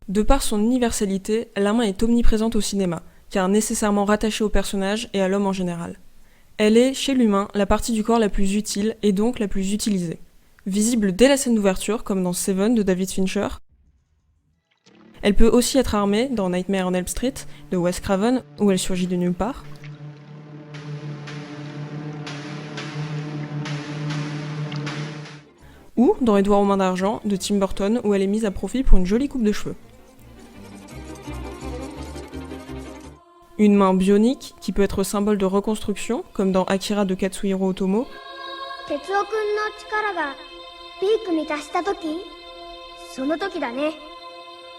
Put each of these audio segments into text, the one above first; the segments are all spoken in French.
De par son universalité, la main est omniprésente au cinéma, car nécessairement rattachée au personnage et à l'homme en général. Elle est, chez l'humain, la partie du corps la plus utile et donc la plus utilisée. Visible dès la scène d'ouverture, comme dans Seven de David Fincher. Elle peut aussi être armée dans Nightmare on Elm Street de Wes Craven, où elle surgit de nulle part. Ou dans Édouard aux mains d'argent de Tim Burton, où elle est mise à profit pour une jolie coupe de cheveux. Une main bionique qui peut être symbole de reconstruction, comme dans Akira de Katsuhiro Otomo, 哲夫君の力がピークに達した時その時だね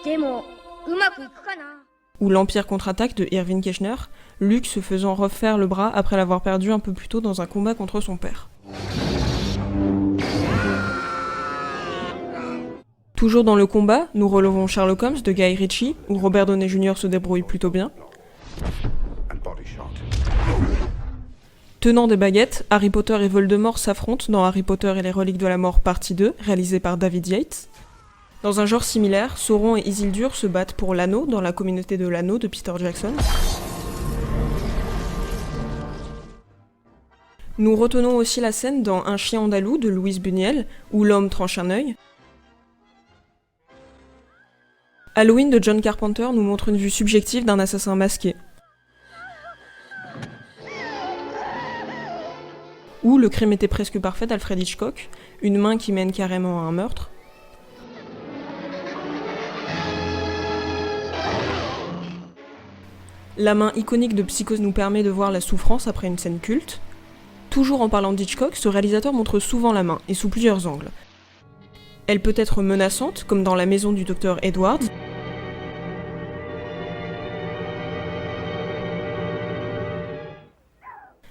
でもうまくいくかな ou L'Empire contre-attaque de Irving Keschner, Luke se faisant refaire le bras après l'avoir perdu un peu plus tôt dans un combat contre son père. Toujours dans le combat, nous relevons Sherlock Holmes de Guy Ritchie, où Robert Downey Jr. se débrouille plutôt bien. Tenant des baguettes, Harry Potter et Voldemort s'affrontent dans Harry Potter et les reliques de la mort partie 2, réalisé par David Yates. Dans un genre similaire, Sauron et Isildur se battent pour l'anneau dans la communauté de l'anneau de Peter Jackson. Nous retenons aussi la scène dans Un chien andalou de Louise Buñuel, où l'homme tranche un œil. Halloween de John Carpenter nous montre une vue subjective d'un assassin masqué. Ou Le crime était presque parfait d'Alfred Hitchcock, une main qui mène carrément à un meurtre. La main iconique de Psychose nous permet de voir la souffrance après une scène culte. Toujours en parlant d'Hitchcock, ce réalisateur montre souvent la main, et sous plusieurs angles. Elle peut être menaçante, comme dans La maison du docteur Edwards.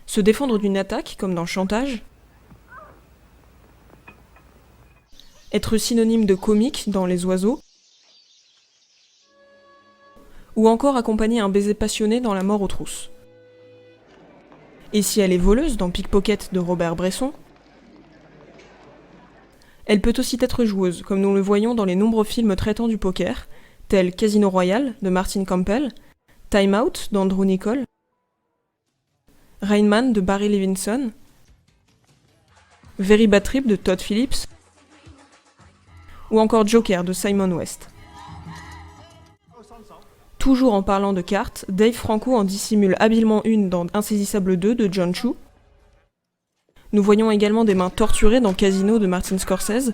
Se défendre d'une attaque, comme dans Chantage. Être synonyme de comique dans Les oiseaux. Ou encore accompagner un baiser passionné dans La mort aux trousses. Et si elle est voleuse dans Pickpocket de Robert Bresson, elle peut aussi être joueuse, comme nous le voyons dans les nombreux films traitant du poker, tels Casino Royale de Martin Campbell, Time Out d'Andrew Niccol, Rain Man de Barry Levinson, Very Bad Trip de Todd Phillips, ou encore Joker de Simon West. Toujours en parlant de cartes, Dave Franco en dissimule habilement une dans Insaisissable 2 de John Chu. Nous voyons également des mains torturées dans Casino de Martin Scorsese.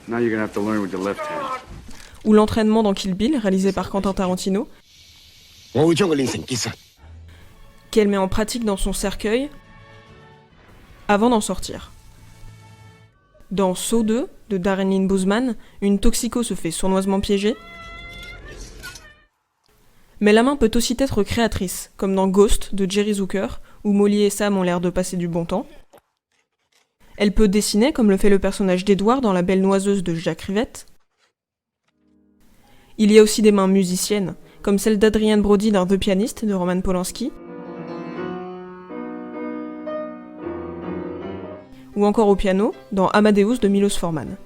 Now you're gonna have to learn with your left hand. Ou l'entraînement dans Kill Bill, réalisé par Quentin Tarantino, qu'elle met en pratique dans son cercueil avant d'en sortir. Dans Saw 2 de Darren Lynn Bousman, une toxico se fait sournoisement piéger. Mais la main peut aussi être créatrice, comme dans Ghost de Jerry Zucker, où Molly et Sam ont l'air de passer du bon temps. Elle peut dessiner, comme le fait le personnage d'Edward dans La Belle Noiseuse de Jacques Rivette. Il y a aussi des mains musiciennes, comme celle d'Adrian Brody dans The Pianist de Roman Polanski. Ou encore au piano, dans Amadeus de Milos Forman.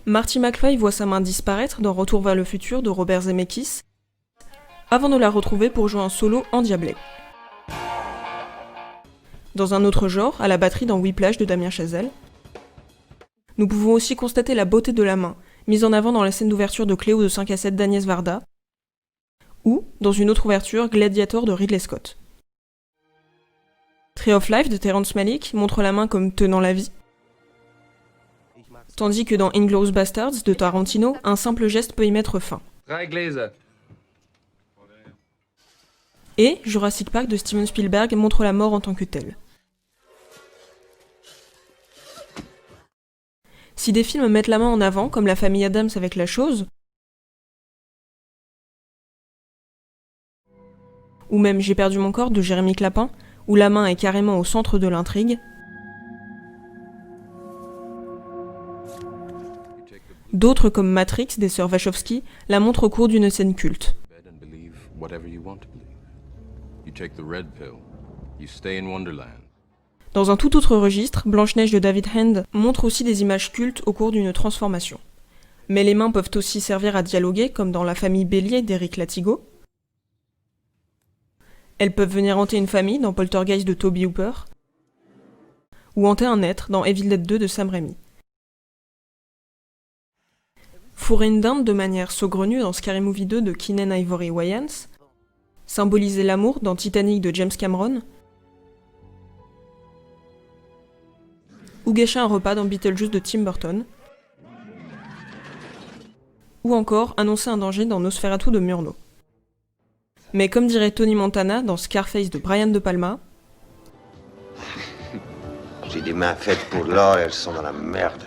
Marty McFly voit sa main disparaître dans Retour vers le futur de Robert Zemeckis, avant de la retrouver pour jouer un solo endiablé. Dans un autre genre, à la batterie dans Whiplash de Damien Chazelle. Nous pouvons aussi constater la beauté de la main, mise en avant dans la scène d'ouverture de Cléo de 5 à 7 d'Agnès Varda, ou, dans une autre ouverture, Gladiator de Ridley Scott. Tree of Life de Terrence Malick montre la main comme tenant la vie, tandis que dans Inglourious Basterds de Tarantino, un simple geste peut y mettre fin. Et Jurassic Park de Steven Spielberg montre la mort en tant que telle. Si des films mettent la main en avant, comme La famille Addams avec La chose, ou même J'ai perdu mon corps de Jérémy Clapin, où la main est carrément au centre de l'intrigue, d'autres comme Matrix des sœurs Wachowski la montrent au cours d'une scène culte. Dans un tout autre registre, Blanche-Neige de David Hand montre aussi des images cultes au cours d'une transformation. Mais les mains peuvent aussi servir à dialoguer, comme dans La famille Bélier d'Éric Latigo. Elles peuvent venir hanter une famille dans Poltergeist de Toby Hooper, ou hanter un être dans Evil Dead 2 de Sam Raimi. Fourrer une dinde de manière saugrenue dans Scary Movie 2 de Keenan Ivory Wayans, symboliser l'amour dans Titanic de James Cameron, ou gâcher un repas dans Beetlejuice de Tim Burton, ou encore annoncer un danger dans Nosferatu de Murnau. Mais comme dirait Tony Montana dans Scarface de Brian De Palma, J'ai des mains faites pour l'or et elles sont dans la merde.